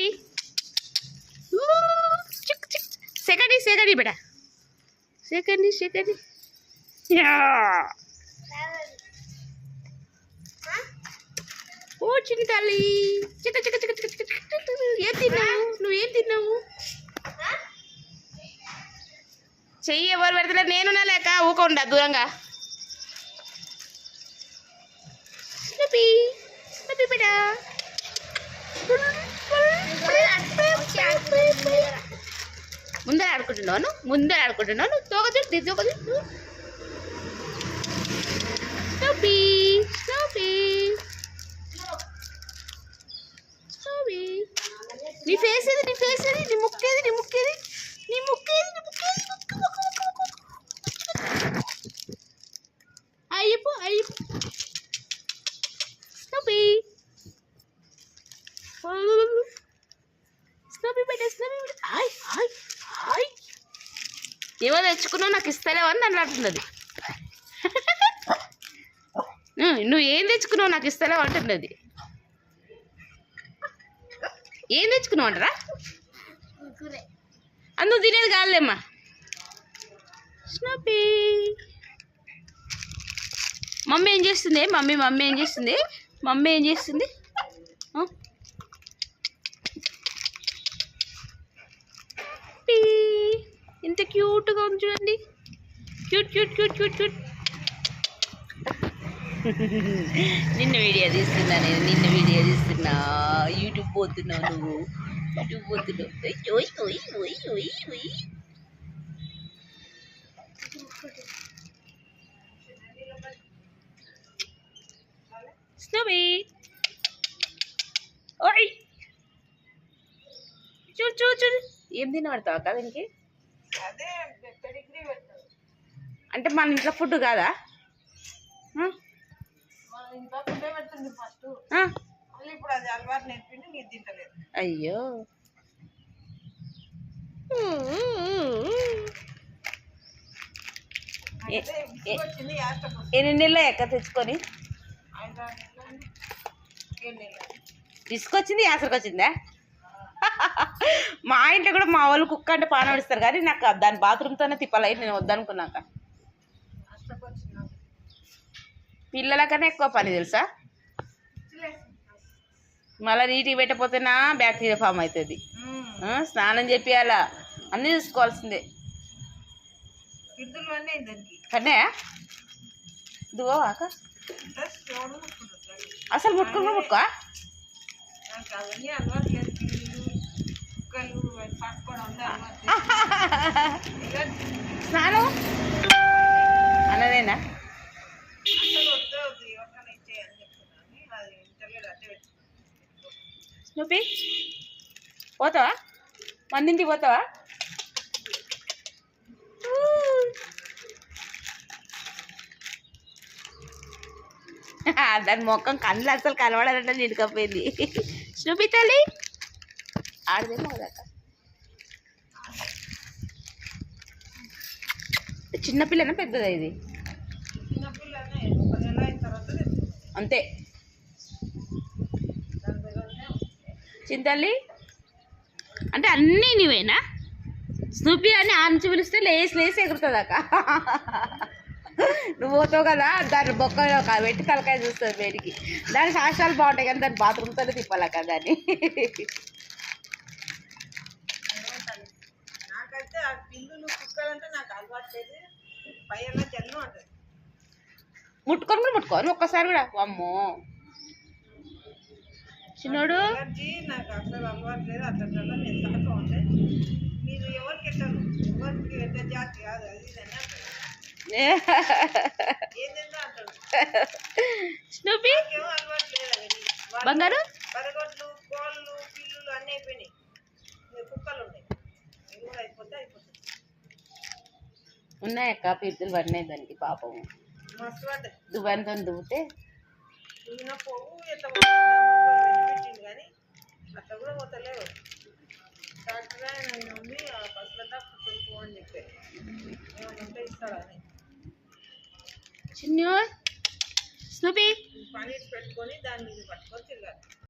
Snoopy सेकंडी बेटा सेकंडी ओ चिनी ताली चिक चिक चिक चिक चिक ये తిన్నావు నువ్వు ఏం తిన్నావు చెయ్యి ఎవరు పెడతలే నేనున్నా లేక ఊకొండా దూరంగా స్నూపీ స్నూపీ బేటా ముందర ఆడుకుంటున్నాను తోగదు స్నూపీ స్నూపీ స్నూపీ నీ ఫేస్ ఏది నీ ముక్కేది అయ్యపు స్నూపీ స్నూపీ బేటా హాయ్ ఏమో తెచ్చుకున్నావు నాకు ఇస్తలేవు అని నన్ను అంటున్నది నువ్వు ఏం తెచ్చుకున్నావు నాకు ఇస్తలేవు అంటున్నది ఏం తెచ్చుకున్నావు అంటారా నువ్వు తినేది కాదులేమ్మా స్నూపీ మమ్మీ ఏం చేస్తుంది మమ్మీ ఏం చేస్తుంది ఇంత క్యూట్గా ఉంది చూడండి క్యూట్ నిన్న వీడియో తీస్తున్నా యూట్యూబ్ పోతున్నావు నువ్వు స్నూపీ ఓయ్ చూడు ఏం తినబడతావు అక్క దీనికి అంటే మన ఇంట్లో ఫుడ్ కాదా అయ్యో ఎన్ని నెలలు ఎక్క తెచ్చుకొని తీసుకొచ్చింది యాసరికి వచ్చిందా మా ఇంట్లో కూడా మా వాళ్ళు కుక్క అంటే పాన పడిస్తారు కానీ నాకు దాని బాత్రూమ్తోనే తిప్పాలి నేను వద్దనుకున్నాక పిల్లలకన్నా ఎక్కువ పని తెలుసా మళ్ళీ నీటికి పెట్టకపోతేనా బ్యాక్టీరియా ఫామ్ అవుతుంది స్నానం చేపియాలా అన్నీ చూసుకోవాల్సిందే కన్నయ్యా దువ్వా అక్క అసలు ముట్టుకో స్నానం అన్నదేనా స్నూపీ పోతావా మందింటికి పోతావా దాని మొక్కం కళ్ళు అసలు కనబడాలంటే నిండుకపోయింది స్నూపీ తల్లి ఆడదేమో కదాక చిన్నపిల్లనా పెద్దదా ఇది అంతే చింతల్లి అంటే అన్నీ నీవేనా స్నూపీ అని ఆంచి పిలిస్తే లేసి ఎగురుతుంది అక్క నువ్వు పోతావు కదా దాని బొక్క పెట్టి తలకాయ చూస్తుంది వేడికి దాని శాస్త్రాలు బాగుంటాయి కానీ దాని బాత్రూమ్తోనే తిప్పాలక్క దాన్ని ముట్టుకోను ఒక్కసారి కూడా అమ్మో చిన్నోడు నాకు అసలు అలవాటు లేదు అట్లా నేను సహకం ఉంది మీరు ఎవరికి ఎట్టారు ఎవరికి ఎట్ట జాతి కాదు అది స్నూపీ అలవాటు లేదు బంగారు పరగొడ్లు కోళ్ళు పిల్లులు అన్నీ అయిపోయినాయి కుక్కలు ఉన్నాయి ఇవి కూడా అయిపోతాయి ఉన్నాయక్క పిల్లలు పడినాయి దానికి పాపం మస్తు పడ్డాయి దువ్వెనతో దువ్వుతే పోవు ఎట్లా పెట్టింది కానీ అట్లా కూడా పోతలేవు డాక్టర్ ఆయన మమ్మీ బస్సులంతా కొనుక్కో అని చెప్పే ఏమంటే ఇస్తాడని చిన్న స్నూపీ పని పెట్టుకొని దాన్ని పట్టుకొని తిరగాలి.